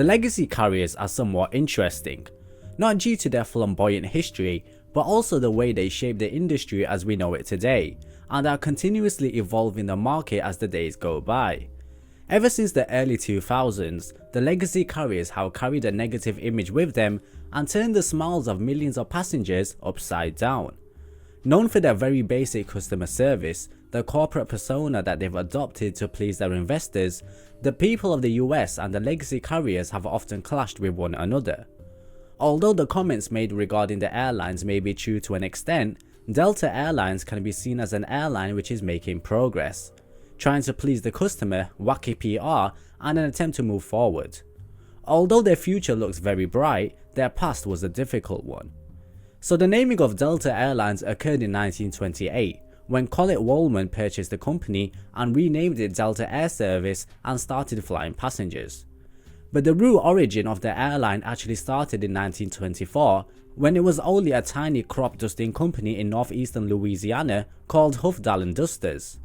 The legacy carriers are somewhat interesting, not due to their flamboyant history, but also the way they shape the industry as we know it today, and are continuously evolving the market as the days go by. Ever since the early 2000s, the legacy carriers have carried a negative image with them and turned the smiles of millions of passengers upside down. Known for their very basic customer service, the corporate persona that they've adopted to please their investors, the people of the US and the legacy carriers have often clashed with one another. Although the comments made regarding the airlines may be true to an extent, Delta Airlines can be seen as an airline which is making progress, trying to please the customer, wacky PR, and an attempt to move forward. Although their future looks very bright, their past was a difficult one. So the naming of Delta Airlines occurred in 1928, when Colin Woolman purchased the company and renamed it Delta Air Service and started flying passengers. But the real origin of the airline actually started in 1924, when it was only a tiny crop dusting company in northeastern Louisiana called Hufdalen Dusters.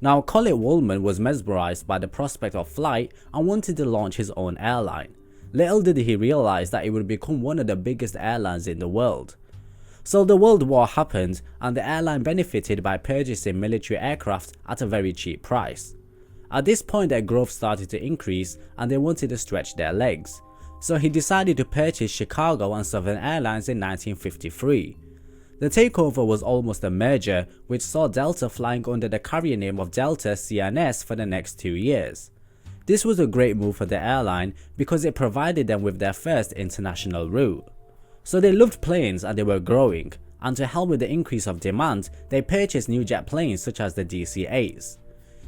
Now, Colin Woolman was mesmerized by the prospect of flight and wanted to launch his own airline. Little did he realize that it would become one of the biggest airlines in the world. So the World War happened and the airline benefited by purchasing military aircraft at a very cheap price. At this point their growth started to increase and they wanted to stretch their legs. So he decided to purchase Chicago and Southern Airlines in 1953. The takeover was almost a merger which saw Delta flying under the carrier name of Delta CNS for the next 2 years. This was a great move for the airline because it provided them with their first international route. So they loved planes and they were growing, and to help with the increase of demand, they purchased new jet planes such as the DC-8s.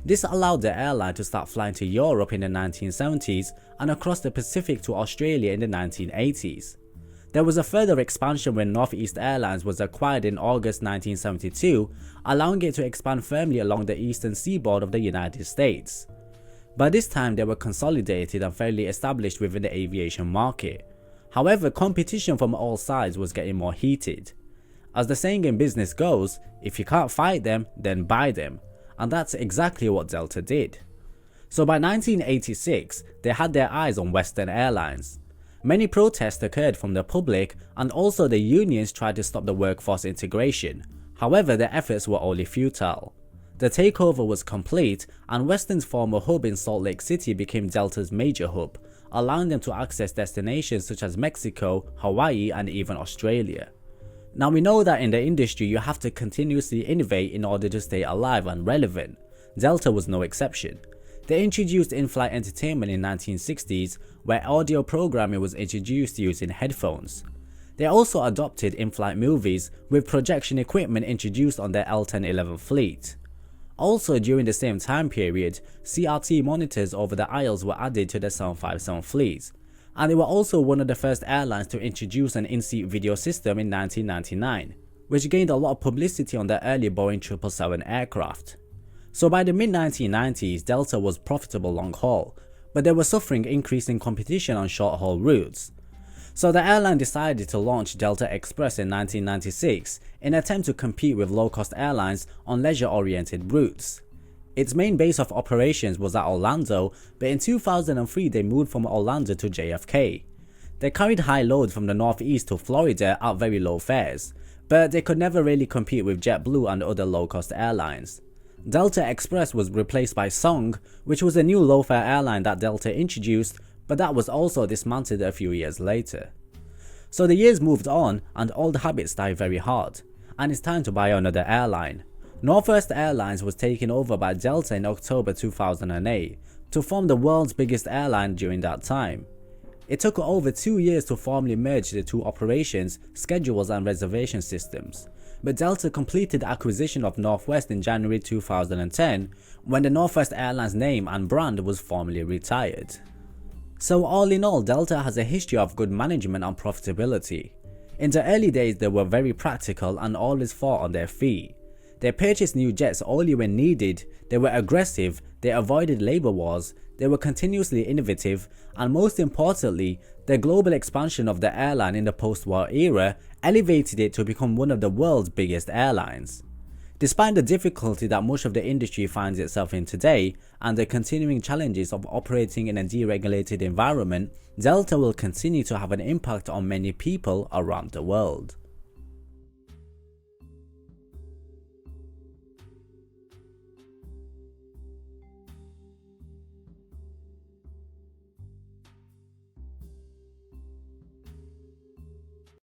This allowed the airline to start flying to Europe in the 1970s and across the Pacific to Australia in the 1980s. There was a further expansion when Northeast Airlines was acquired in August 1972, allowing it to expand firmly along the eastern seaboard of the United States. By this time they were consolidated and fairly established within the aviation market. However, competition from all sides was getting more heated. As the saying in business goes, if you can't fight them, then buy them. And that's exactly what Delta did. So by 1986, they had their eyes on Western Airlines. Many protests occurred from the public and also the unions tried to stop the workforce integration. However, their efforts were only futile. The takeover was complete and Western's former hub in Salt Lake City became Delta's major hub, allowing them to access destinations such as Mexico, Hawaii, and even Australia. Now we know that in the industry you have to continuously innovate in order to stay alive and relevant. Delta was no exception. They introduced in-flight entertainment in the 1960s, where audio programming was introduced using headphones. They also adopted in-flight movies, with projection equipment introduced on their L1011 fleet. Also during the same time period, CRT monitors over the aisles were added to the 757 fleet, and they were also one of the first airlines to introduce an in-seat video system in 1999, which gained a lot of publicity on the early Boeing 777 aircraft. So by the mid-1990s, Delta was profitable long haul, but they were suffering increasing competition on short haul routes. So the airline decided to launch Delta Express in 1996 in an attempt to compete with low-cost airlines on leisure-oriented routes. Its main base of operations was at Orlando, but in 2003 they moved from Orlando to JFK. They carried high loads from the northeast to Florida at very low fares, but they could never really compete with JetBlue and other low-cost airlines. Delta Express was replaced by Song, which was a new low-fare airline that Delta introduced, but that was also dismantled a few years later. So the years moved on and old habits die very hard, and it's time to buy another airline. Northwest Airlines was taken over by Delta in October 2008 to form the world's biggest airline during that time. It took over 2 years to formally merge the two operations, schedules and reservation systems, but Delta completed the acquisition of Northwest in January 2010 when the Northwest Airlines name and brand was formally retired. So all in all, Delta has a history of good management and profitability. In the early days they were very practical and always thought on their feet. They purchased new jets only when needed, they were aggressive, they avoided labour wars, they were continuously innovative, and most importantly, the global expansion of the airline in the post-war era elevated it to become one of the world's biggest airlines. Despite the difficulty that much of the industry finds itself in today and the continuing challenges of operating in a deregulated environment, Delta will continue to have an impact on many people around the world.